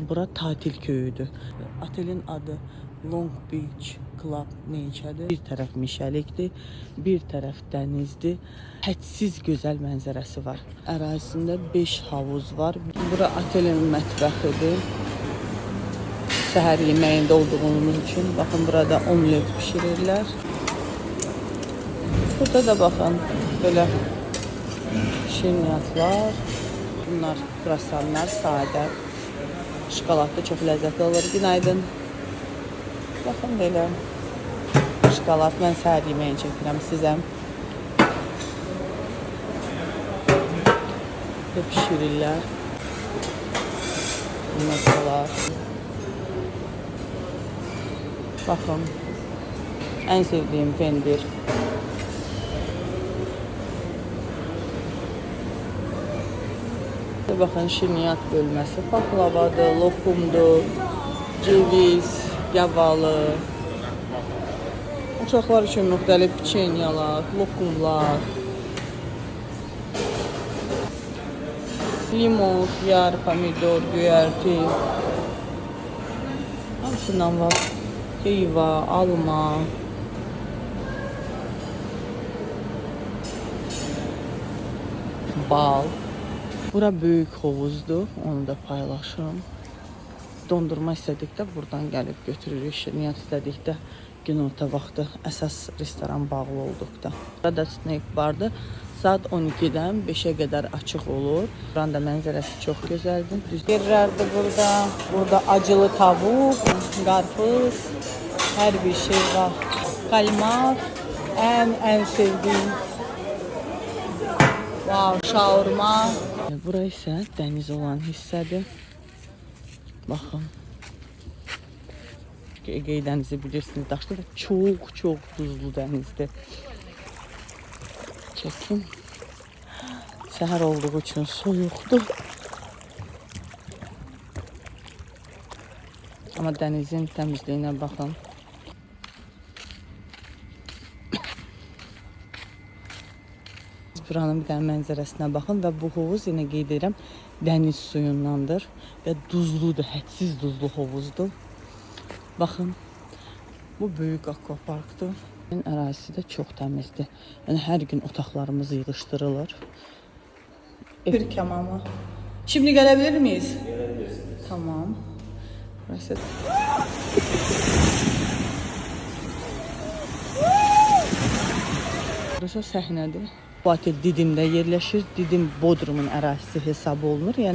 Bura tatil köyüdür. Otelin adı Long Beach Club Neçədir. Bir tərəf meşəlikdir, bir tərəf dənizdir. Hədsiz gözəl mənzərəsi var. Ərazisində 5 havuz var. Bura otelin mətbəxidir. Səhər yeməyində olduğumuz üçün baxın burada omlet pişirirlər. Burada da baxın belə şirniyyatlar. Bunlar krasanlar sadə. Şokoladlı çox ləzzətli olur. Günaydın. Baxın belə şokolad. Mən səhər yeməyini çəkirəm sizə. Və pişirirlər. Masalar. Baxın. Ən sevdiyim pendir. Baxın şirniyyat bölməsi. Paxlavadır, lokumdur, ceviz, yavalı. Uşaqlar üçün müxtəlif peçenyalar, lokumlar. Limon, xiyar, pomidor, göyərti. Hamısından var. Heyva, alma. Bal. Bura böyük hovuzdur, onu da paylaşıram. Dondurma istədikdə buradan gəlib götürürük. Şirniyyat istədikdə günorta vaxtı əsas restoran bağlı olduqda. Burada snack bardır. Saat 12-dən 5-ə qədər açıq olur. Buranın da mənzərəsi çox gözəldir. Yerlərdir burada. Burada acılı tavuk, qarpız, hər bir şey var. Kalmar, ən sevdiyim. Wow, şaurma. Bura isə dəniz olan hissədir. Baxın. Egey dənizi bilirsiniz, daşlı və çox duzlu dənizdir. Çəkin. Səhər olduğu üçün soyuqdur. Amma dənizin təmizliyinə baxın. Buranın bir dənə mənzərəsinə baxın və bu hovuz yenə qeyd edirəm dəniz suyundandır və duzludur, hədsiz duzlu hovuzdur. Baxın, bu böyük akvaparkdır. Ərazisi də çox təmizdir. Yəni hər gün otaqlarımız yığışdırılır. Türk hamamı. Şimdi gelebilir miyiz? Gelebilirsiniz. Tamam. Burası. Burası səhnədir. Bu otel Didimdə yerləşir. Didim Bodrumun ərazisi hesab olunur. Yəni